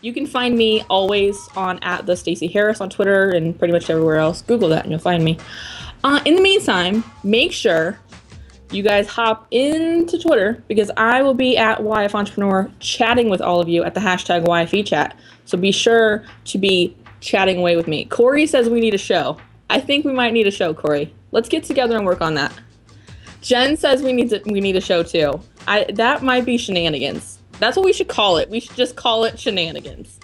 You can find me always on @the_Stacey_Harris on Twitter and pretty much everywhere else. Google that and you'll find me. In the meantime, make sure you guys hop into Twitter because I will be at YF Entrepreneur chatting with all of you at the hashtag YFE chat. So be sure to be chatting away with me. Corey says we need a show. I think we might need a show, Corey. Let's get together and work on that. Jen says we need a show too. That might be shenanigans. That's what we should call it. We should just call it shenanigans.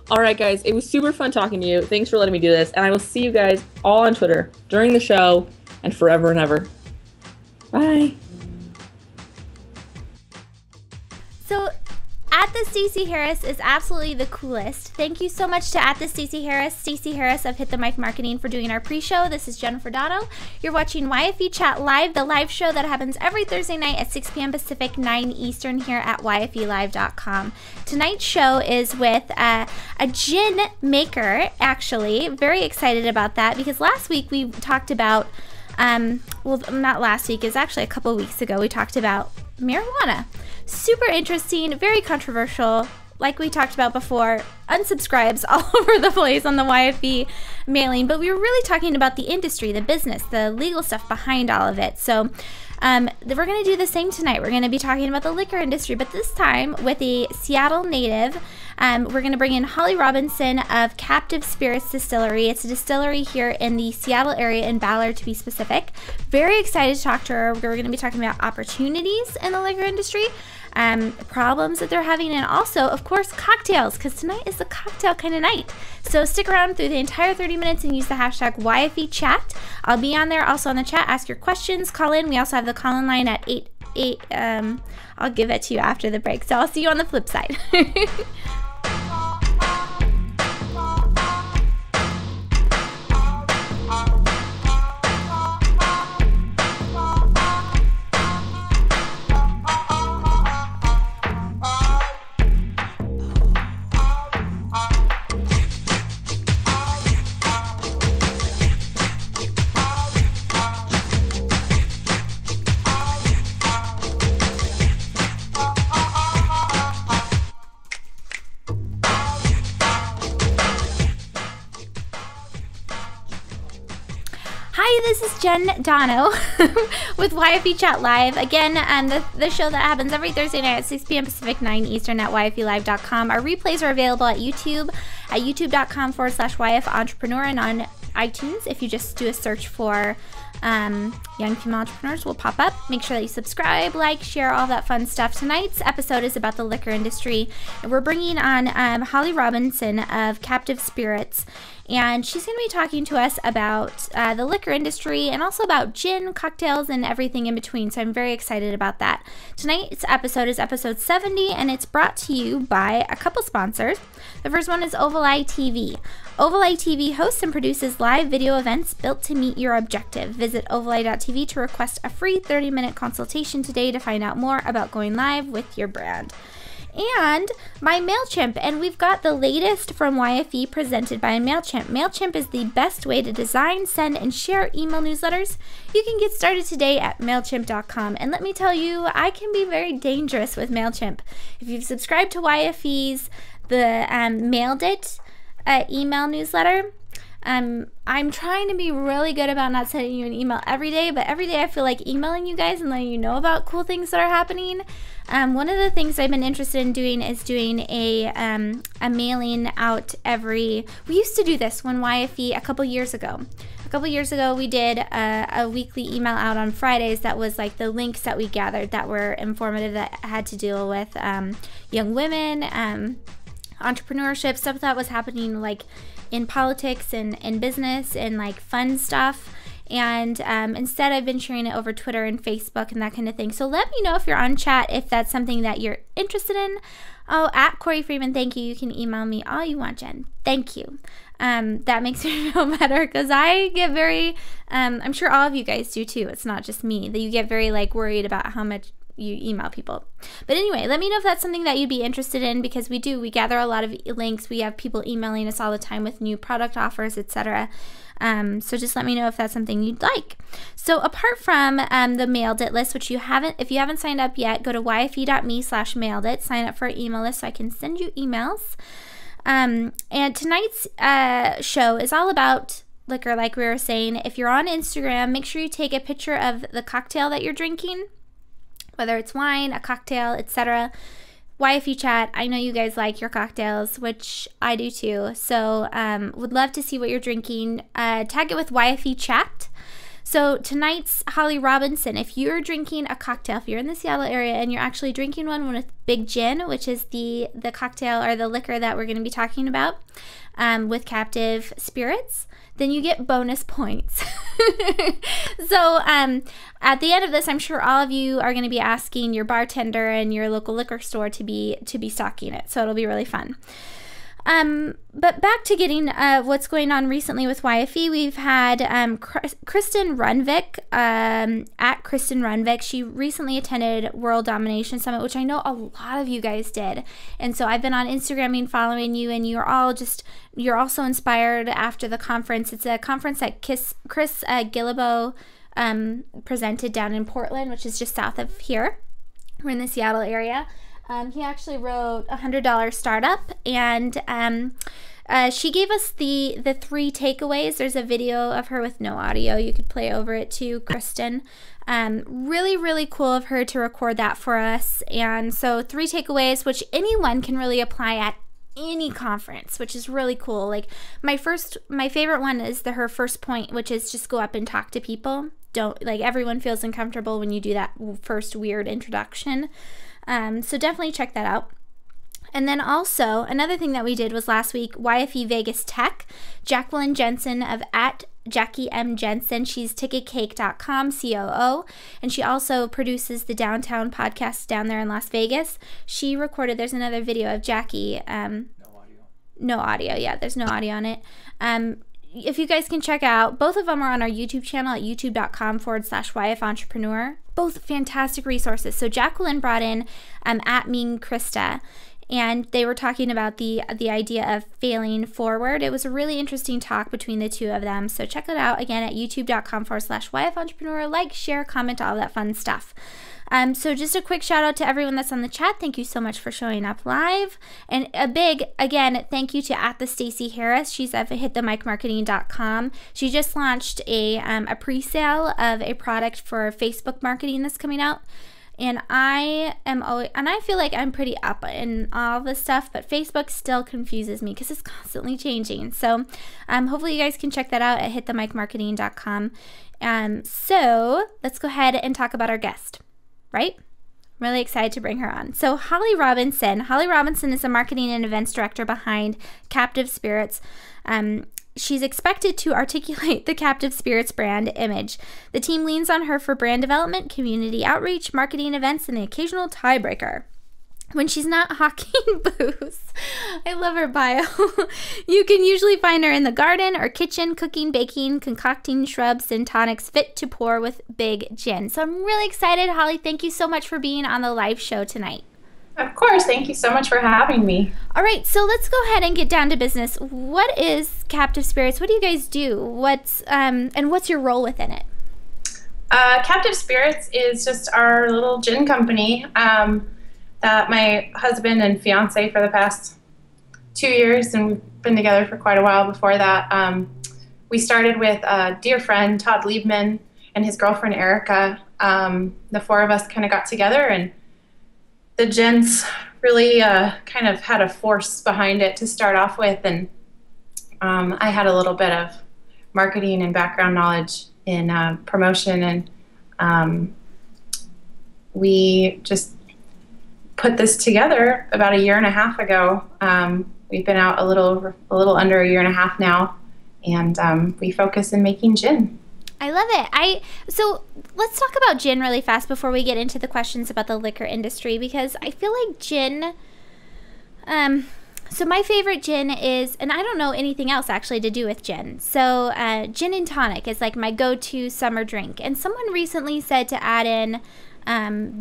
All right, guys. It was super fun talking to you. Thanks for letting me do this. And I will see you guys all on Twitter during the show and forever and ever. Bye. So, @the_Stacey_Harris is absolutely the coolest. Thank you so much to @the_Stacey_Harris, Stacey Harris of Hit the Mic Marketing for doing our pre-show. This is Jennifer Dono. You're watching YFE Chat Live, the live show that happens every Thursday night at 6 p.m. Pacific, 9 Eastern here at YFElive.com. Tonight's show is with a gin maker, actually. Very excited about that because last week we talked about, well, not last week, it's actually a couple weeks ago, we talked about marijuana. Super interesting, very controversial. Like we talked about before, unsubscribes all over the place on the YFE mailing, but we were really talking about the industry, the business, the legal stuff behind all of it. So we're going to do the same tonight. We're going to be talking about the liquor industry, but this time with a Seattle native. We're going to bring in Holly Robinson of Captive Spirits Distillery. It's a distillery here in the Seattle area, in Ballard to be specific. Very excited to talk to her. We're going to be talking about opportunities in the liquor industry, problems that they're having, and also, of course, cocktails, because tonight is the cocktail kind of night. So stick around through the entire 30 minutes and use the hashtag YFE chat. I'll be on there also on the chat. Ask your questions, call in. We also have the call-in line at 8. I'll give it to you after the break. So I'll see you on the flip side. This is Jen Dono with YFE Chat Live. Again, the show that happens every Thursday night at 6 p.m. Pacific, 9 Eastern at YFElive.com. Our replays are available at YouTube at youtube.com/YF Entrepreneur and on iTunes. If you just do a search for Young Female Entrepreneurs, will pop up. Make sure that you subscribe, like, share, all that fun stuff. Tonight's episode is about the liquor industry, and we're bringing on Holly Robinson of Captive Spirits, and she's going to be talking to us about the liquor industry and also about gin, cocktails, and everything in between, so I'm very excited about that. Tonight's episode is episode 70, and it's brought to you by a couple sponsors. The first one is Oval Eye TV. Oval Eye TV hosts and produces live video events built to meet your objective. Visit ovaleye.tv to request a free 30-minute consultation today to find out more about going live with your brand. And my MailChimp, and we've got the latest from YFE presented by MailChimp. MailChimp is the best way to design, send, and share email newsletters. You can get started today at MailChimp.com. And let me tell you, I can be very dangerous with MailChimp. If you've subscribed to YFE's, the Mailed It email newsletter, I'm trying to be really good about not sending you an email every day, but every day I feel like emailing you guys and letting you know about cool things that are happening. One of the things I've been interested in doing is doing a mailing out every. We used to do this when YFE a couple years ago. A couple years ago, we did a weekly email out on Fridays that was like the links that we gathered that were informative, that had to deal with young women, entrepreneurship, stuff that was happening like in politics and in business and like fun stuff. And instead I've been sharing it over Twitter and Facebook and that kind of thing. So let me know if you're on chat, if that's something that you're interested in. Oh, at Corey Freeman, thank you. You can email me all you want, Jen. Thank you. That makes me feel better because I get very, I'm sure all of you guys do too. It's not just me, that you get very like worried about how much you email people. But anyway, let me know if that's something that you'd be interested in, because we gather a lot of links. We have people emailing us all the time with new product offers, etc. So just let me know if that's something you'd like. So apart from the Mailed It list, which if you haven't signed up yet, go to yfe.me/mailedit, sign up for our email list so I can send you emails. And tonight's show is all about liquor, like we were saying. If you're on Instagram, make sure you take a picture of the cocktail that you're drinking, whether it's wine, a cocktail, etc. YFE chat, I know you guys like your cocktails, which I do too. So would love to see what you're drinking. Tag it with YFE chat. So tonight's Holly Robinson, if you're drinking a cocktail, if you're in the Seattle area and you're actually drinking one with Big Gin, which is the cocktail or the liquor that we're going to be talking about with Captive Spirits, then you get bonus points. So at the end of this, I'm sure all of you are going to be asking your bartender and your local liquor store to be stocking it. So it'll be really fun. But back to getting what's going on recently with YFE, we've had Kristen Runvik, at Kristen Runvik. She recently attended World Domination Summit, which I know a lot of you guys did. And so I've been on Instagram and following you, and you're also inspired after the conference. It's a conference that Chris Guillebeau presented down in Portland, which is just south of here. We're in the Seattle area. He actually wrote $100 Startup, and she gave us the 3 takeaways. There's a video of her with no audio. You could play over it too, Kristen. Really, really cool of her to record that for us. And so 3 takeaways, which anyone can really apply at any conference, which is really cool. Like my favorite one is her first point, which is just go up and talk to people. Everyone feels uncomfortable when you do that first weird introduction. So definitely check that out. And then also, another thing that we did was last week, YFE Vegas Tech. Jacqueline Jensen of at Jackie M. Jensen. She's ticketcake.com, COO. And she also produces the Downtown podcast down there in Las Vegas. She recorded, there's another video of Jackie. No audio, yeah, there's no audio on it. If you guys can check out, both of them are on our YouTube channel at youtube.com/YF Entrepreneur. Both fantastic resources. So Jacqueline brought in at Mean Krista, and they were talking about the idea of failing forward. It was a really interesting talk between the two of them. So check it out again at youtube.com/YF Entrepreneur. Like, share, comment, all that fun stuff. So just a quick shout out to everyone that's on the chat. Thank you so much for showing up live. And a big, again, thank you to at the Stacey Harris. She's at hitthemicmarketing.com. She just launched a pre-sale of a product for Facebook marketing that's coming out. And I feel like I'm pretty up in all this stuff, but Facebook still confuses me because it's constantly changing. So hopefully you guys can check that out at hitthemicmarketing.com. So let's go ahead and talk about our guest. Right? I'm really excited to bring her on. So Holly Robinson. Holly Robinson is the marketing and events director behind Captive Spirits. She's expected to articulate the Captive Spirits brand image. The team leans on her for brand development, community outreach, marketing events, and the occasional tiebreaker. When she's not hocking booze, I love her bio. You can usually find her in the garden or kitchen, cooking, baking, concocting shrubs and tonics fit to pour with Big Gin. So I'm really excited. Holly, thank you so much for being on the live show tonight. Of course. Thank you so much for having me. All right, so let's go ahead and get down to business. What is Captive Spirits? What do you guys do? And what's your role within it? Captive Spirits is just our little gin company. That my husband and fiance for the past 2 years, and we've been together for quite a while before that. We started with a dear friend, Todd Liebman, and his girlfriend, Erica. The 4 of us kind of got together, and the gins really kind of had a force behind it to start off with. And I had a little bit of marketing and background knowledge in promotion, and we just put this together about 1.5 years ago. We've been out a little under 1.5 years now, and we focus in making gin. I love it. So let's talk about gin really fast before we get into the questions about the liquor industry, because I feel like gin. So my favorite gin is, and I don't know anything else actually to do with gin. So gin and tonic is like my go-to summer drink. And someone recently said to add in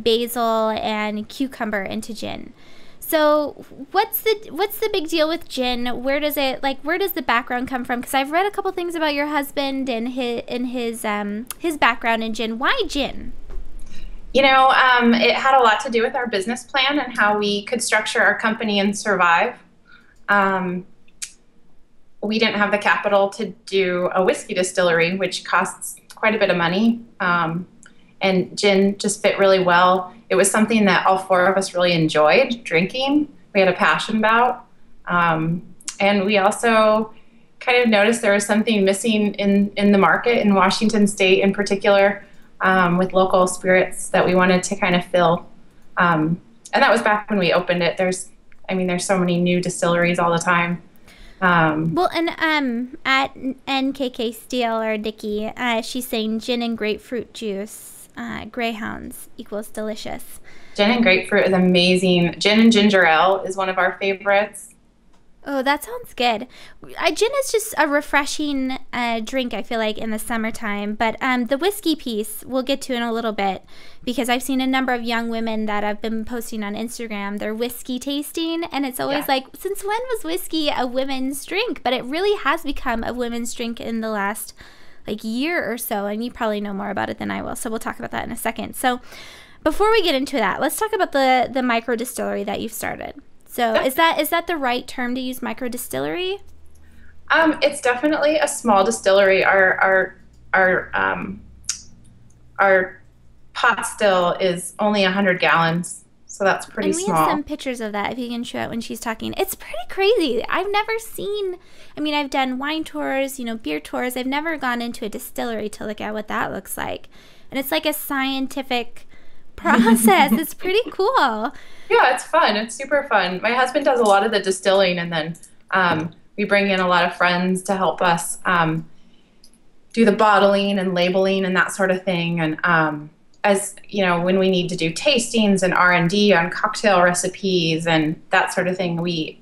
basil and cucumber into gin. So what's the big deal with gin? Where does the background come from? Because I've read a couple things about your husband and his background in gin. Why gin? You know, it had a lot to do with our business plan and how we could structure our company and survive. We didn't have the capital to do a whiskey distillery, which costs quite a bit of money. And gin just fit really well. It was something that all four of us really enjoyed drinking. We had a passion about. And we also kind of noticed there was something missing in the market in Washington State in particular, with local spirits that we wanted to kind of fill. And that was back when we opened it. There's so many new distilleries all the time. Well, and at NKK Steele or Dickie, she's saying gin and grapefruit juice, greyhounds equals delicious. Gin and grapefruit is amazing. Gin and ginger ale is one of our favorites. Oh, that sounds good. Gin is just a refreshing drink, I feel like, in the summertime. But the whiskey piece we'll get to in a little bit, because I've seen a number of young women that have been posting on Instagram their whiskey tasting. And it's always like, since when was whiskey a women's drink? But it really has become a women's drink in the last year or so. And you probably know more about it than I will. So we'll talk about that in a second. So before we get into that, let's talk about the micro distillery that you've started. So is that the right term to use, micro distillery? It's definitely a small distillery. Our pot still is only 100 gallons, so that's pretty small. And we have some pictures of that if you can show it when she's talking. It's pretty crazy. I've never seen. I've done wine tours, beer tours. I've never gone into a distillery to look at what that looks like, and it's like a scientific process. It's pretty cool. Yeah, it's fun. It's super fun. My husband does a lot of the distilling, and then we bring in a lot of friends to help us do the bottling and labeling and that sort of thing. And as when we need to do tastings and R&D on cocktail recipes and that sort of thing, we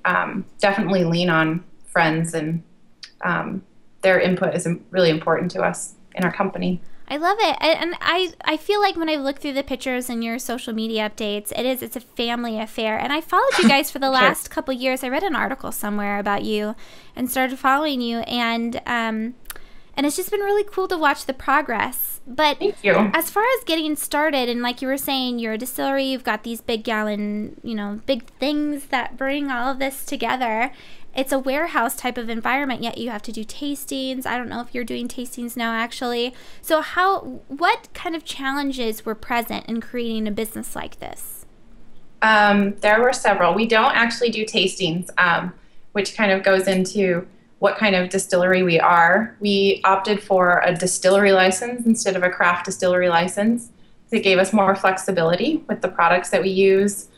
definitely lean on friends, and their input is really important to us in our company. I love it. And I feel like when I look through the pictures and your social media updates, it's a family affair. And I followed you guys for the last couple years. I read an article somewhere about you and started following you. And it's just been really cool to watch the progress. But thank you. As far as getting started, and like you were saying, you're a distillery, you've got these big gallon, big things that bring all of this together. It's a warehouse type of environment, yet you have to do tastings. I don't know if you're doing tastings now, actually. So what kind of challenges were present in creating a business like this? There were several. We don't actually do tastings, which kind of goes into what kind of distillery we are. We opted for a distillery license instead of a craft distillery license. It gave us more flexibility with the products that we use.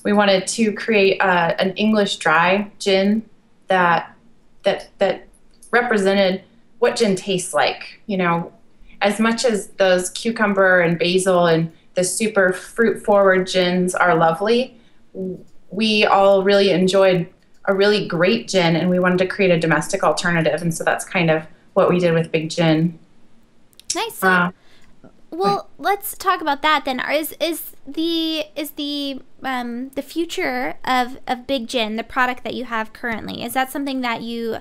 We wanted to create an English dry gin that represented what gin tastes like. As much as those cucumber and basil and the super fruit-forward gins are lovely, we all really enjoyed a really great gin, and we wanted to create a domestic alternative, and so that's kind of what we did with Big Gin. Nice. Well, let's talk about that then. Is the future of Big Gin, the product that you have currently, is that something that you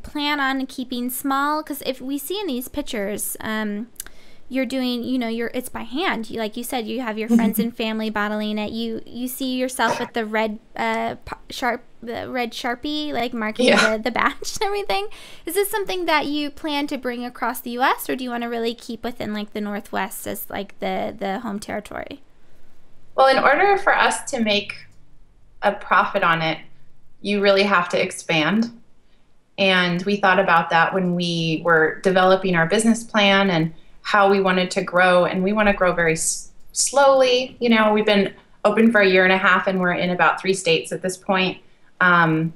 plan on keeping small? Because if we see in these pictures, you're doing, it's by hand. Like you said, you have your friends and family bottling it. You see yourself with the red red Sharpie, like marking the batch and everything. Is this something that you plan to bring across the U.S., or do you want to really keep within like the Northwest as like the home territory? Well, in order for us to make a profit on it, you really have to expand. And we thought about that when we were developing our business plan and how we wanted to grow, and we want to grow very slowly. We've been open for a year and a half, and we're in about 3 states at this point. And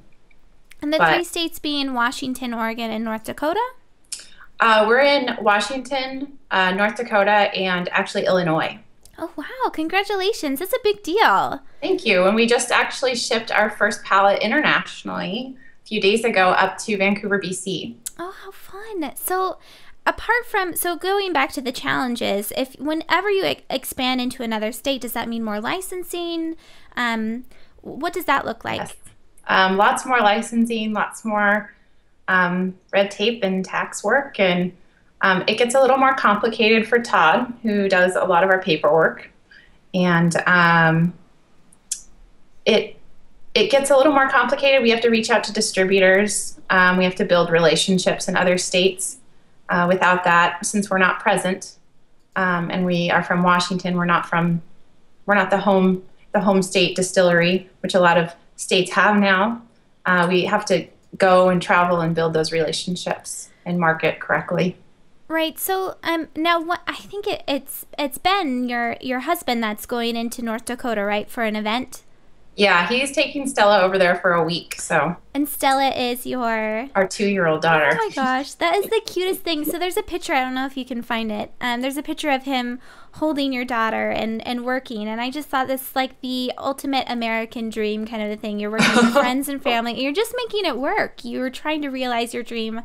the 3 states being Washington, Oregon, and North Dakota? We're in Washington, North Dakota, and actually Illinois. Oh, wow. Congratulations. That's a big deal. Thank you. And we just actually shipped our first pallet internationally a few days ago up to Vancouver, BC. Oh, how fun. So going back to the challenges, whenever you expand into another state, does that mean more licensing? What does that look like? Yes. Lots more licensing, lots more red tape and tax work, and it gets a little more complicated for Todd, who does a lot of our paperwork, and it gets a little more complicated. We have to reach out to distributors. We have to build relationships in other states. Without that, since we're not present, and we are from Washington, we're not the home state distillery, which a lot of states have now. We have to go and travel and build those relationships and market correctly. Right. So now I think it's Ben, your husband, that's going into North Dakota, right, for an event. Yeah, he's taking Stella over there for a week. So. And Stella is our 2-year-old daughter. Oh my gosh, that is the cutest thing. So there's a picture. I don't know if you can find it. There's a picture of him holding your daughter and working. And I just thought this is like the ultimate American dream kind of a thing. You're working with friends and family, and you're just making it work. You're trying to realize your dream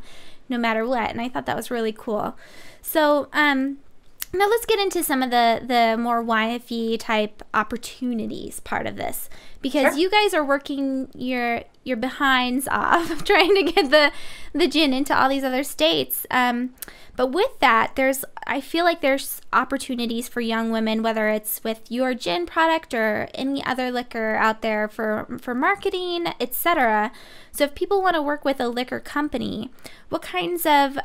no matter what. And I thought that was really cool. So now let's get into some of the more YFE type opportunities part of this, because Sure. you guys are working your behinds off trying to get the gin into all these other states. But with that, I feel like there's opportunities for young women, whether it's with your gin product or any other liquor out there for marketing, etc. So if people want to work with a liquor company, what kinds of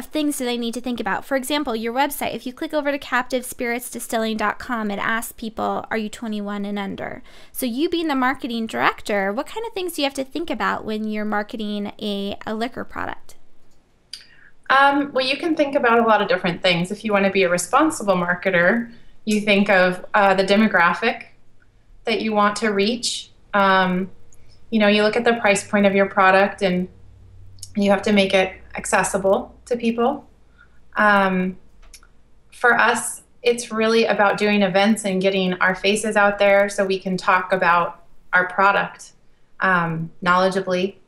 things do they need to think about? For example, your website, if you click over to captivespiritsdistilling.com, it asks people, are you 21 and under? So you being the marketing director, what kind of things do you have to think about when you're marketing a liquor product? Well, you can think about a lot of different things. If you want to be a responsible marketer, you think of the demographic that you want to reach. You look at the price point of your product, and you have to make it accessible to people. For us, it's really about doing events and getting our faces out there so we can talk about our product knowledgely.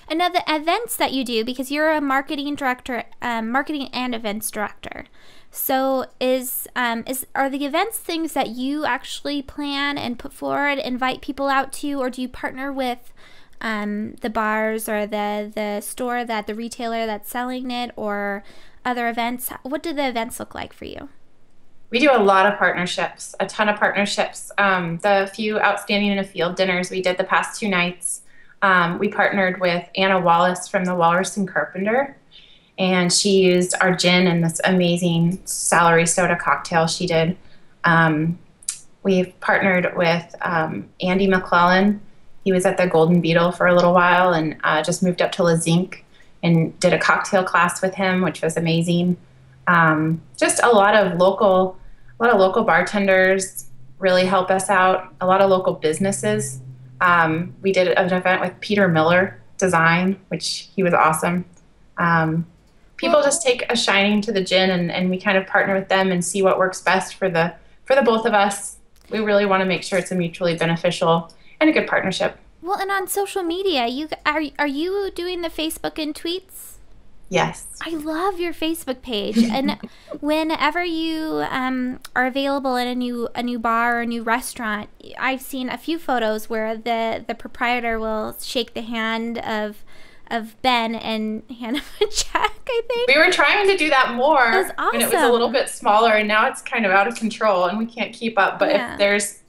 And now the events that you do, because you're a marketing director, marketing and events director. So are the events things that you actually plan and put forward, invite people out to, or do you partner with the bars or the store, the retailer that's selling it, or other events? What do the events look like for you? We do a lot of partnerships, a ton of partnerships. The few outstanding in a field dinners we did the past 2 nights, we partnered with Anna Wallace from the Walrus and Carpenter, and she used our gin in this amazing celery soda cocktail she did. We've partnered with Andy McClellan. He was at the Golden Beetle for a little while and just moved up to La Zinc and did a cocktail class with him, which was amazing. Just a lot of local bartenders really help us out. A lot of local businesses. We did an event with Peter Miller Design, which he was awesome. People just take a shining to the gin, and we kind of partner with them and see what works best for the both of us. We really want to make sure it's a mutually beneficial and a good partnership. Well, and on social media, are you doing the Facebook and tweets? Yes. I love your Facebook page, and whenever you are available in a new bar or a new restaurant, I've seen a few photos where the proprietor will shake the hand of Ben and hand him a check, I think. We were trying to do that more. It was awesome. And it was a little bit smaller, and now it's kind of out of control and we can't keep up. But Yeah. if there's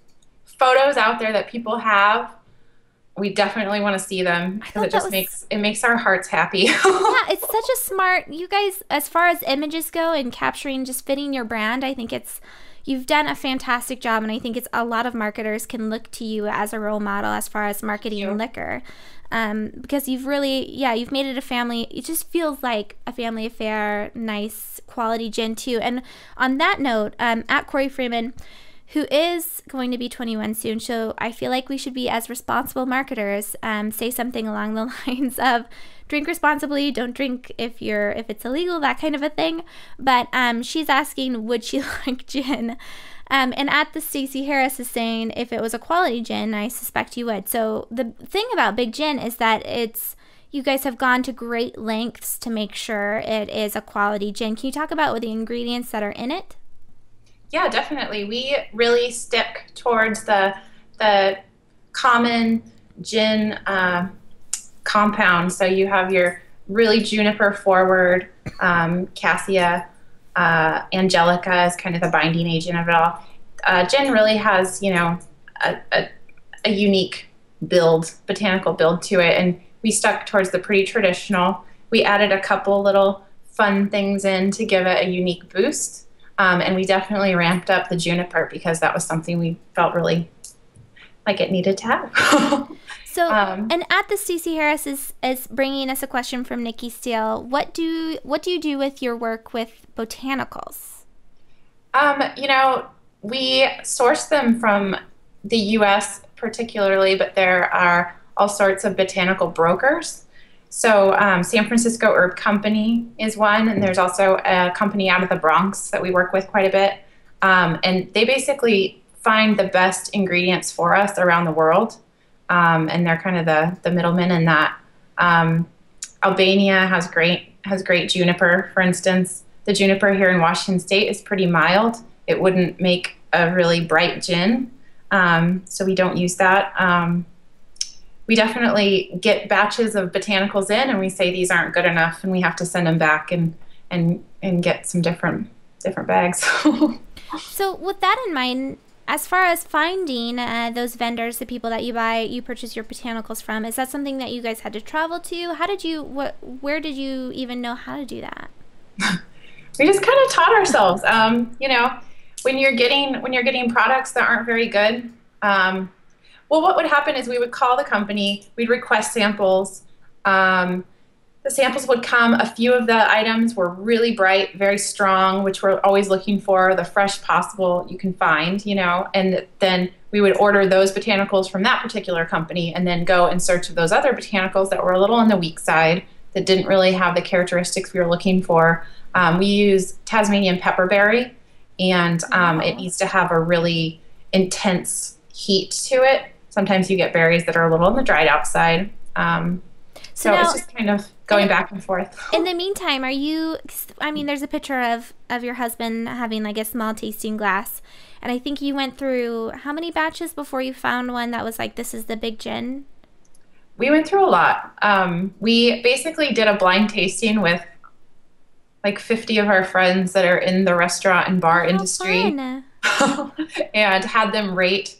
photos out there that people have, we definitely want to see them, because it just makes our hearts happy. Yeah, it's such a smart, you guys, as far as images go and capturing, just fitting your brand, I think you've done a fantastic job, and I think it's a lot of marketers can look to you as a role model as far as marketing liquor. Because you've made it a family. It just feels like a family affair, nice quality gin too. And on that note, at Corey Freeman, who is going to be 21 soon, so I feel like we should be, as responsible marketers, say something along the lines of drink responsibly, don't drink if it's illegal, that kind of a thing. But she's asking, would she like gin? And at the Stacey Harris is saying, if it was a quality gin, I suspect you would. So the thing about Big Gin is that you guys have gone to great lengths to make sure it is a quality gin. Can you talk about what the ingredients that are in it? Yeah, definitely. We really stick towards the common gin compound. So you have your really juniper forward, cassia, angelica is kind of the binding agent of it all. Gin really has, a a unique botanical build to it, and we stuck towards the pretty traditional. We added a couple little fun things in to give it a unique boost, and we definitely ramped up the juniper because that was something we felt really like it needed to have. So, and at the Stacey Harris is bringing us a question from Nikki Steele. What do you do with your work with botanicals? You know, we source them from the U.S. particularly, but there are all sorts of botanical brokers. So San Francisco Herb Company is one, and there's also a company out of the Bronx that we work with quite a bit. And they basically find the best ingredients for us around the world. And they're kind of the middlemen in that. Albania has great juniper, for instance. The juniper here in Washington State is pretty mild. It wouldn't make a really bright gin, so we don't use that. We definitely get batches of botanicals in, and we say these aren't good enough, and we have to send them back and get some different bags. So with that in mind, as far as finding those vendors, the people that you purchase your botanicals from, is that something that you guys had to travel to? Where did you even know how to do that? We just kind of taught ourselves. You know, when you're getting products that aren't very good, well, what would happen is we would call the company, we'd request samples. The samples would come. A few of the items were really bright, very strong, which we're always looking for, the fresh possible you can find, you know, and then we would order those botanicals from that particular company and then go in search of those other botanicals that were a little on the weak side, that didn't really have the characteristics we were looking for. We use Tasmanian pepperberry, and it needs to have a really intense heat to it. Sometimes you get berries that are a little on the dried out side. So now, it's just kind of going back and forth. In the meantime, there's a picture of your husband having like a small tasting glass, and I think you went through how many batches before you found one that was like, this is the big gin? We went through a lot. We basically did a blind tasting with like 50 of our friends that are in the restaurant and bar industry. And had them rate.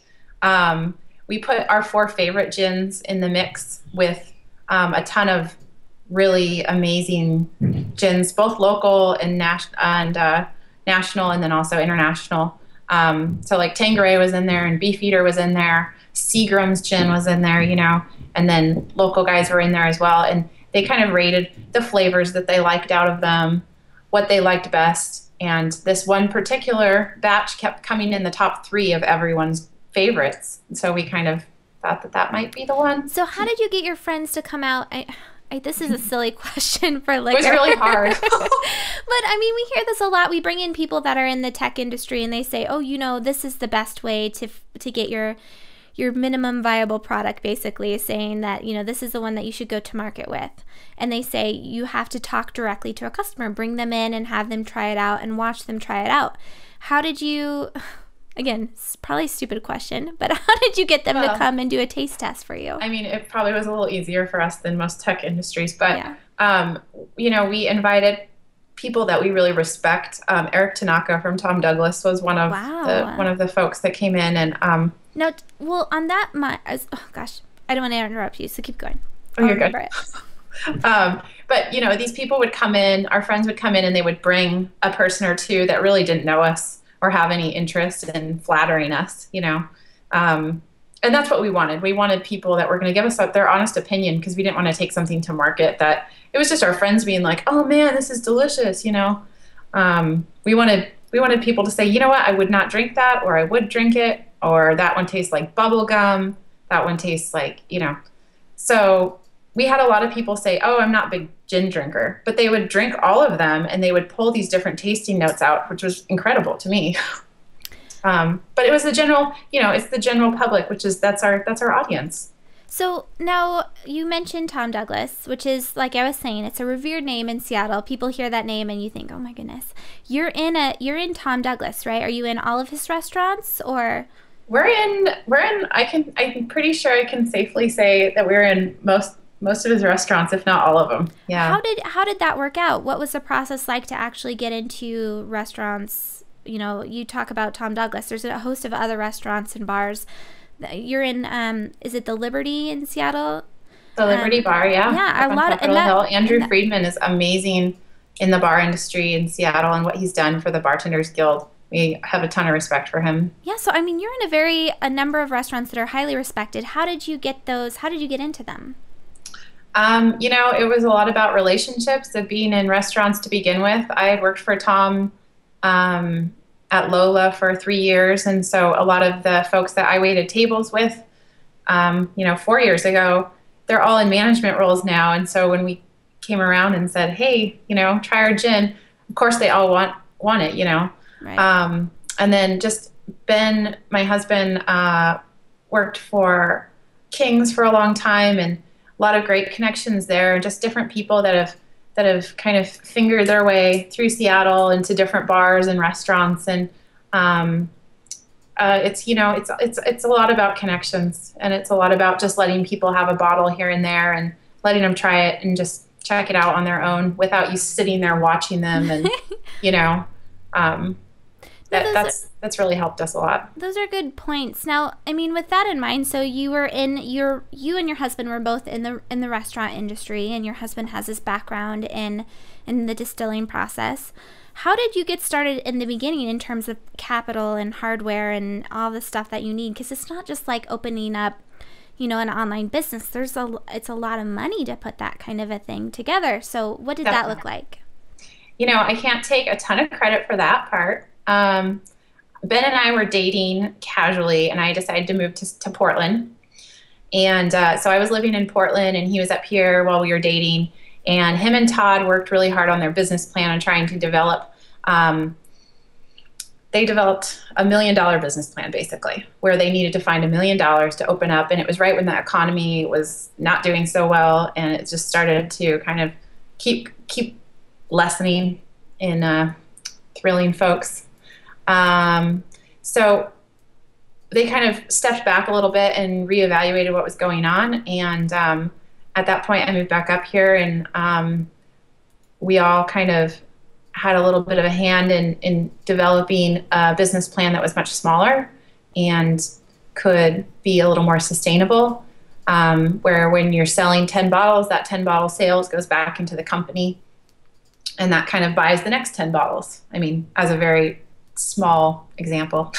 We put our 4 favorite gins in the mix with a ton of really amazing gins, both local and national, and then also international. So like Tanqueray was in there, and Beefeater was in there, Seagram's gin was in there, you know, and then local guys were in there as well. And they kind of rated the flavors that they liked out of them, what they liked best. And this one particular batch kept coming in the top 3 of everyone's favorites. So we kind of thought that might be the one. So how did you get your friends to come out? This is a silly question for liquor. It was really hard. But I mean, we hear this a lot. We bring in people that are in the tech industry, and they say, oh, you know, this is the best way to get your minimum viable product, basically saying that, you know, this is the one that you should go to market with. And they say you have to talk directly to a customer, bring them in and have them try it out and watch them try it out. How did you, again, it's probably a stupid question, but how did you get them to come and do a taste test for you? I mean, it probably was a little easier for us than most tech industries, but, you know, we invited people that we really respect. Eric Tanaka from Tom Douglas was one of the folks that came in, and no, well, on that, oh gosh, I don't want to interrupt you, so keep going. Oh, you're good. But, you know, these people would come in, our friends would come in, and they would bring a person or two that really didn't know us or have any interest in flattering us, you know. And that's what we wanted. We wanted people that were going to give us their honest opinion, because we didn't want to take something to market that it was just our friends being like, oh, man, this is delicious, you know. We wanted people to say, you know what, I would not drink that, or I would drink it, or that one tastes like bubble gum, that one tastes like, you know. So we had a lot of people say, oh, I'm not a big gin drinker, but they would drink all of them, and they would pull these different tasting notes out, which was incredible to me. But it was the general, you know, it's the general public, that's our audience. So now you mentioned Tom Douglas, which is, like I was saying, it's a revered name in Seattle. People hear that name and you think, oh my goodness, you're in Tom Douglas, right? Are you in all of his restaurants, or? I'm pretty sure I can safely say that we're in most of his restaurants, if not all of them. Yeah. How did that work out? What was the process like to actually get into restaurants? You know, you talk about Tom Douglas. There's a host of other restaurants and bars You're in, is it the Liberty in Seattle? The Liberty Bar, yeah. Yeah, a lot of Hill. Andrew Friedman is amazing in the bar industry in Seattle and what he's done for the Bartenders Guild. We have a ton of respect for him. Yeah, so I mean, you're in a number of restaurants that are highly respected. How did you get those? How did you get into them? It was a lot about relationships, of being in restaurants to begin with. I had worked for Tom at Lola for 3 years, and so a lot of the folks that I waited tables with, 4 years ago, they're all in management roles now. And so when we came around and said, hey, try our gin, of course they all want it, Right. And then just Ben, my husband, worked for King's for a long time, and a lot of great connections there, just different people that have kind of fingered their way through Seattle into different bars and restaurants. And it's a lot about connections, and it's a lot about just letting people have a bottle here and there and letting them try it and just check it out on their own without you sitting there watching them. And that's really helped us a lot. Those are good points. Now, I mean, with that in mind, so you and your husband were both in the restaurant industry, and your husband has this background in the distilling process. How did you get started in the beginning in terms of capital and hardware and all the stuff that you need? Because it's not just like opening up, an online business. It's a lot of money to put that kind of a thing together. So what did that look like? I can't take a ton of credit for that part. Ben and I were dating casually, and I decided to move to Portland. And so I was living in Portland, and he was up here while we were dating. And him and Todd worked really hard on their business plan on trying to develop. They developed $1 million business plan, basically, where they needed to find $1 million to open up. And it was right when the economy was not doing so well, and it just started to kind of keep lessening in thrilling folks. So they kind of stepped back a little bit and reevaluated what was going on. And at that point, I moved back up here, and we all kind of had a little bit of a hand in developing a business plan that was much smaller and could be a little more sustainable, where when you're selling 10 bottles, that 10 bottle sales goes back into the company, and that kind of buys the next 10 bottles. I mean, as a very small example.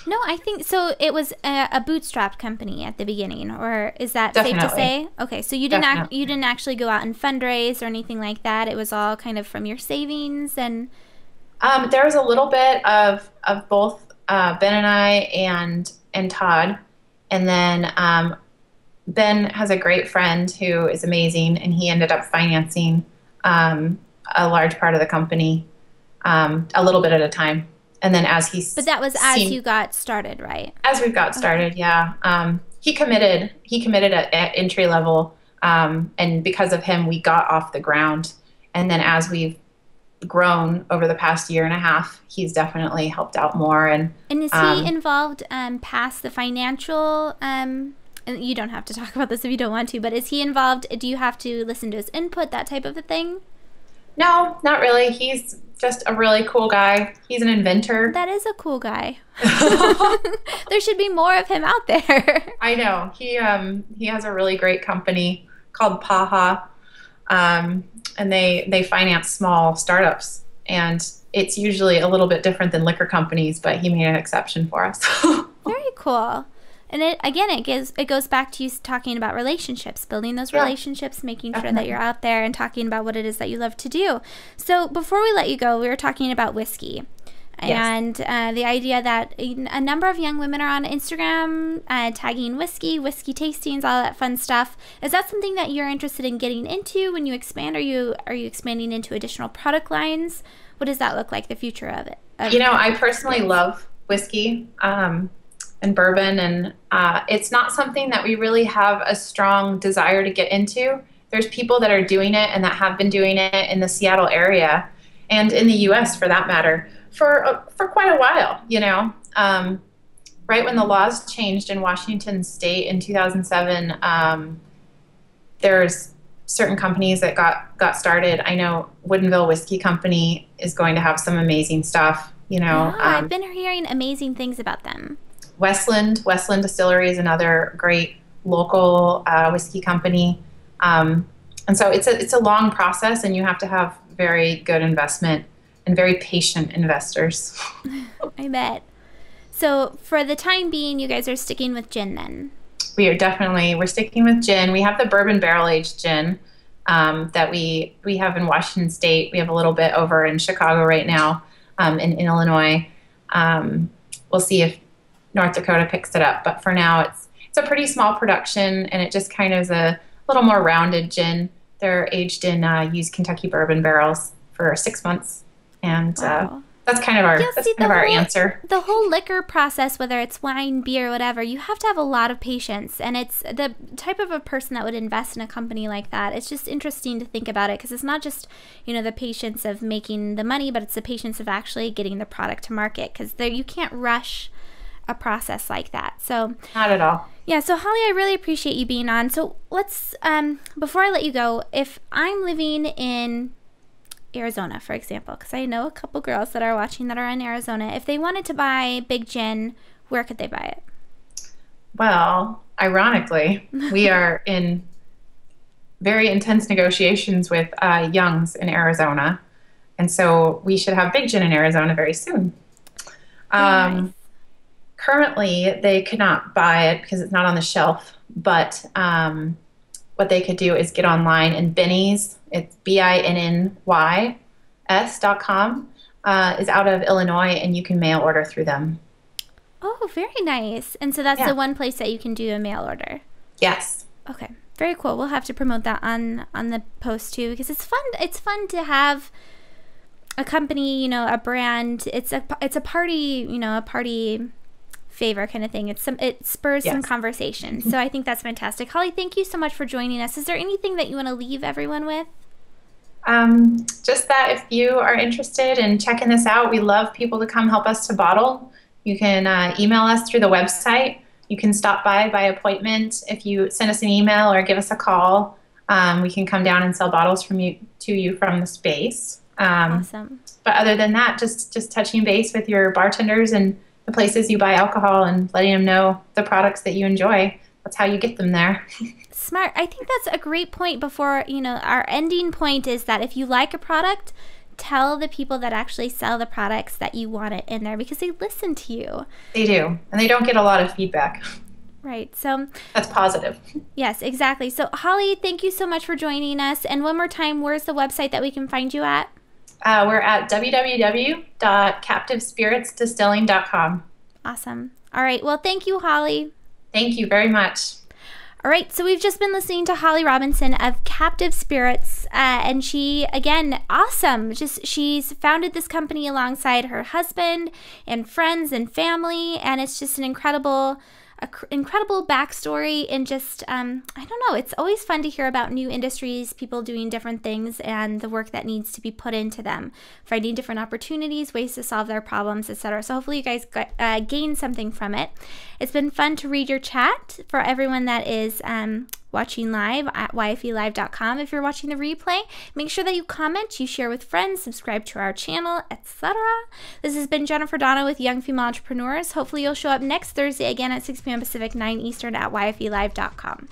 No, I think so. It was a bootstrapped company at the beginning, or is that Definitely. safe to say? Okay, so you didn't actually go out and fundraise or anything like that. It was all kind of from your savings, and there was a little bit of both Ben and I and Todd, and then Ben has a great friend who is amazing, and he ended up financing a large part of the company, a little bit at a time. And then But that was as you got started, right? As we got started, yeah. He committed at entry level, and because of him, we got off the ground. And then as we've grown over the past year and a half, he's definitely helped out more. And is he involved past the financial? And you don't have to talk about this if you don't want to, but is he involved? Do you have to listen to his input, that type of a thing? No, not really. He's just a really cool guy. He's an inventor. That is a cool guy. There should be more of him out there. I know. He has a really great company called Paha, and they finance small startups. And it's usually a little bit different than liquor companies, but he made an exception for us. Very cool. And it goes back to you talking about relationships, building those relationships, making sure that you're out there and talking about what it is that you love to do. So before we let you go, we were talking about whiskey. Yes. And the idea that a number of young women are on Instagram tagging whiskey tastings, all that fun stuff. Is that something that you're interested in getting into when you expand? Are you expanding into additional product lines? What does that look like, the future of it? I personally love whiskey and bourbon, and it's not something that we really have a strong desire to get into. There's people that are doing it and that have been doing it in the Seattle area and in the U.S. for that matter for quite a while. Right when the laws changed in Washington State in 2007, there's certain companies that got started. I know Woodinville Whiskey Company is going to have some amazing stuff. I've been hearing amazing things about them. Westland Distillery is another great local whiskey company. And so it's a long process, and you have to have very good investment and very patient investors. I bet. So for the time being, you guys are sticking with gin then? We're sticking with gin. We have the bourbon barrel aged gin that we have in Washington State. We have a little bit over in Chicago right now, in Illinois. We'll see if North Dakota picks it up, but for now it's a pretty small production, and it just kind of is a little more rounded gin. They're aged in used Kentucky bourbon barrels for 6 months, and Wow. that's kind of our our answer. The whole liquor process, whether it's wine, beer, whatever, you have to have a lot of patience, and it's the type of a person that would invest in a company like that. It's just interesting to think about it, because it's not just, you know, the patience of making the money, but it's the patience of actually getting the product to market, because you can't rush a process like that. So Not at all. yeah, so Holly, I really appreciate you being on. So let's before I let you go, if I'm living in Arizona, for example, because I know a couple girls that are watching that are in Arizona, if they wanted to buy Big Gin, where could they buy it? Well, ironically, we are in very intense negotiations with Young's in Arizona, and so we should have Big Gin in Arizona very soon. Nice. Currently, they could not buy it because it's not on the shelf, but what they could do is get online, and Binny's, it's BINNYS.com, is out of Illinois, and you can mail order through them. Oh, very nice. And so that's the one place that you can do a mail order. Yes. Okay, very cool. We'll have to promote that on the post too, because it's fun. It's fun to have a company, you know, a brand. It's a party, you know, a party favor kind of thing. It spurs some conversation. So I think that's fantastic. Holly, thank you so much for joining us. Is there anything that you want to leave everyone with? Just that if you are interested in checking this out, we love people to come help us to bottle. You can email us through the website. You can stop by appointment. If you send us an email or give us a call, we can come down and sell bottles to you from the space. Awesome. But other than that, just touching base with your bartenders and the places you buy alcohol and letting them know the products that you enjoy. That's how you get them there. Smart. I think that's a great point. Before, you know, our ending point is that if you like a product, tell the people that actually sell the products that you want it in there, because they listen to you. They do. And they don't get a lot of feedback. Right. So that's positive. Yes, exactly. So Holly, thank you so much for joining us. And one more time, where's the website that we can find you at? We're at www.captivespiritsdistilling.com. Awesome. All right. Well, thank you, Holly. Thank you very much. All right, so we've just been listening to Holly Robinson of Captive Spirits, and she, again, awesome. She's founded this company alongside her husband and friends and family, and it's just an incredible backstory, and just, I don't know, it's always fun to hear about new industries, people doing different things, and the work that needs to be put into them, finding different opportunities, ways to solve their problems, etc. So hopefully you guys gain something from it. It's been fun to read your chat for everyone that is watching live at YFElive.com. If you're watching the replay, make sure that you comment, you share with friends, subscribe to our channel, etc. This has been Jennifer Donna with Young Female Entrepreneurs. Hopefully you'll show up next Thursday again at 6 p.m. Pacific, 9 Eastern at YFElive.com.